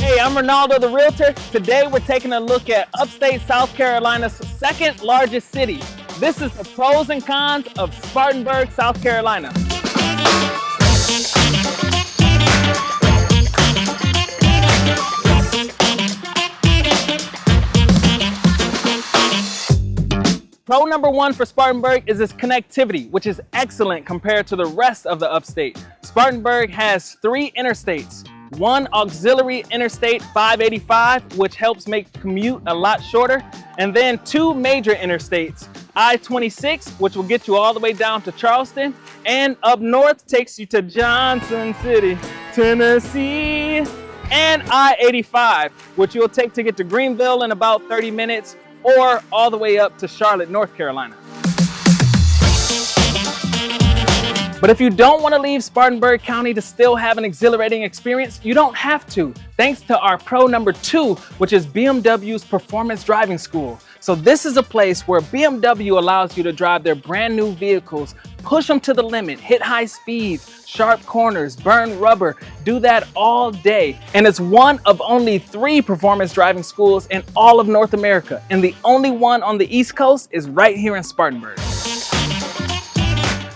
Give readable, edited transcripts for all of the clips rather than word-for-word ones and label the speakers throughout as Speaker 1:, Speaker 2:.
Speaker 1: Hey, I'm Renaldo the Realtor. Today we're taking a look at Upstate South Carolina's second largest city. This is the pros and cons of Spartanburg, South Carolina. Pro number one for Spartanburg is its connectivity, which is excellent compared to the rest of the upstate. Spartanburg has 3 interstates. One auxiliary interstate 585, which helps make commute a lot shorter, and then 2 major interstates, I-26, which will get you all the way down to Charleston, and up north takes you to Johnson City, Tennessee, and I-85, which you'll take to get to Greenville in about 30 minutes, or all the way up to Charlotte, North Carolina. But if you don't want to leave Spartanburg County to still have an exhilarating experience, you don't have to, thanks to our pro number 2, which is BMW's Performance Driving School. So this is a place where BMW allows you to drive their brand new vehicles, push them to the limit, hit high speeds, sharp corners, burn rubber, do that all day. And it's one of only 3 performance driving schools in all of North America. And the only one on the East Coast is right here in Spartanburg.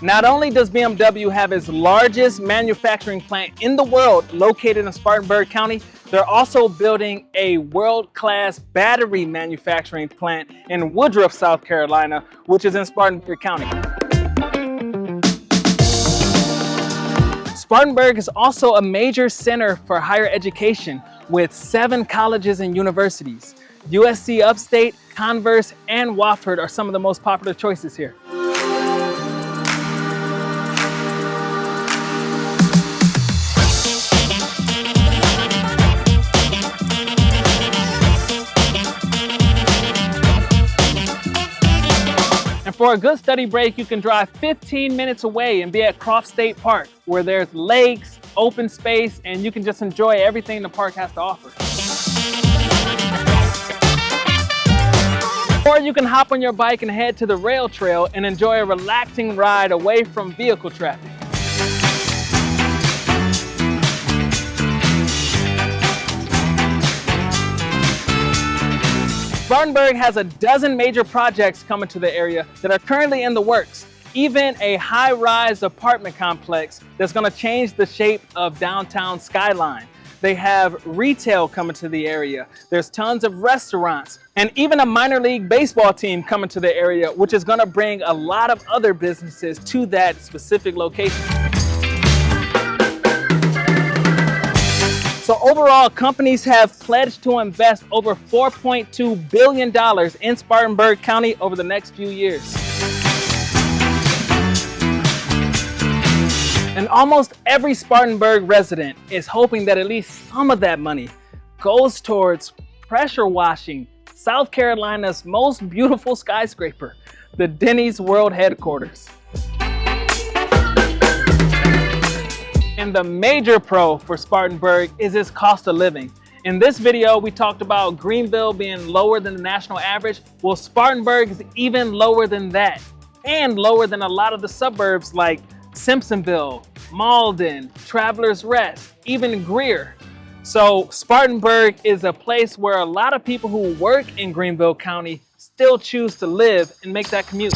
Speaker 1: Not only does BMW have its largest manufacturing plant in the world located in Spartanburg County, they're also building a world-class battery manufacturing plant in Woodruff, South Carolina, which is in Spartanburg County. Spartanburg is also a major center for higher education with 7 colleges and universities. USC Upstate, Converse, and Wofford are some of the most popular choices here. For a good study break, you can drive 15 minutes away and be at Croft State Park, where there's lakes, open space, and you can just enjoy everything the park has to offer. Or you can hop on your bike and head to the rail trail and enjoy a relaxing ride away from vehicle traffic. Spartanburg has a dozen major projects coming to the area that are currently in the works. Even a high-rise apartment complex that's going to change the shape of downtown skyline. They have retail coming to the area. There's tons of restaurants, and even a minor league baseball team coming to the area, which is going to bring a lot of other businesses to that specific location. So overall, companies have pledged to invest over $4.2 billion in Spartanburg County over the next few years. And almost every Spartanburg resident is hoping that at least some of that money goes towards pressure washing South Carolina's most beautiful skyscraper, the Denny's World Headquarters. And the major pro for Spartanburg is its cost of living. In this video, we talked about Greenville being lower than the national average. Well, Spartanburg is even lower than that, and lower than a lot of the suburbs like Simpsonville, Malden, Travelers Rest, even Greer. So Spartanburg is a place where a lot of people who work in Greenville County still choose to live and make that commute.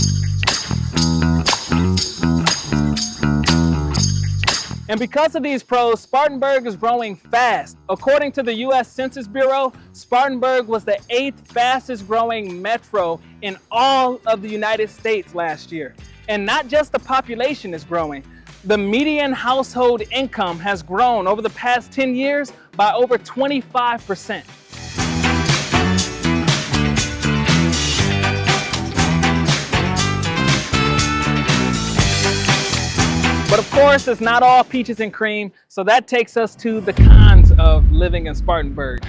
Speaker 1: And because of these pros, Spartanburg is growing fast. According to the U.S. Census Bureau, Spartanburg was the 8th fastest growing metro in all of the United States last year. And not just the population is growing. The median household income has grown over the past 10 years by over 25%. But of course, it's not all peaches and cream, so that takes us to the cons of living in Spartanburg.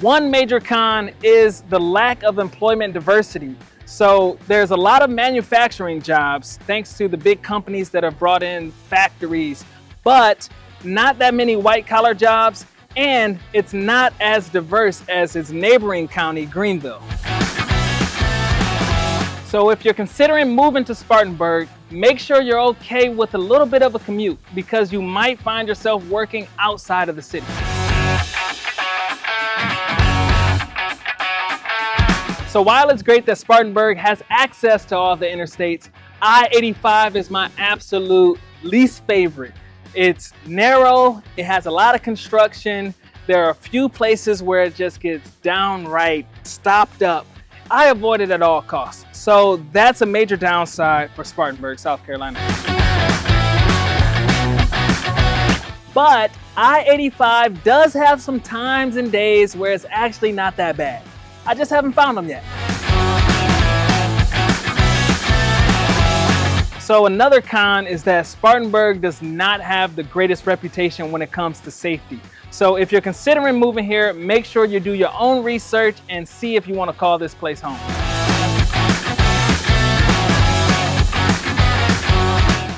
Speaker 1: One major con is the lack of employment diversity. So there's a lot of manufacturing jobs thanks to the big companies that have brought in factories, but not that many white collar jobs, and it's not as diverse as its neighboring county, Greenville. So if you're considering moving to Spartanburg, make sure you're okay with a little bit of a commute because you might find yourself working outside of the city. So while it's great that Spartanburg has access to all the interstates, I-85 is my absolute least favorite. It's narrow, it has a lot of construction, there are a few places where it just gets downright stopped up. I avoid it at all costs. So that's a major downside for Spartanburg, South Carolina. But I-85 does have some times and days where it's actually not that bad. I just haven't found them yet. So another con is that Spartanburg does not have the greatest reputation when it comes to safety. So if you're considering moving here, make sure you do your own research and see if you want to call this place home.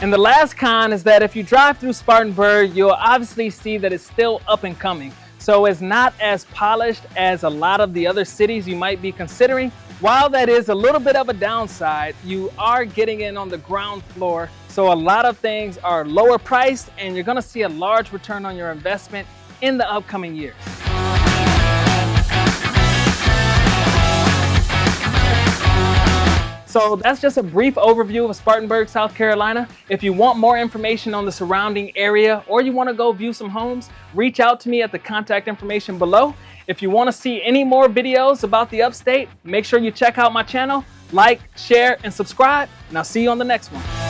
Speaker 1: And the last con is that if you drive through Spartanburg, you'll obviously see that it's still up and coming. So it's not as polished as a lot of the other cities you might be considering. While that is a little bit of a downside, you are getting in on the ground floor. So a lot of things are lower priced and you're gonna see a large return on your investment in the upcoming years. So that's just a brief overview of Spartanburg, South Carolina. If you want more information on the surrounding area or you want to go view some homes, reach out to me at the contact information below. If you want to see any more videos about the Upstate, make sure you check out my channel, like, share, and subscribe, and I'll see you on the next one.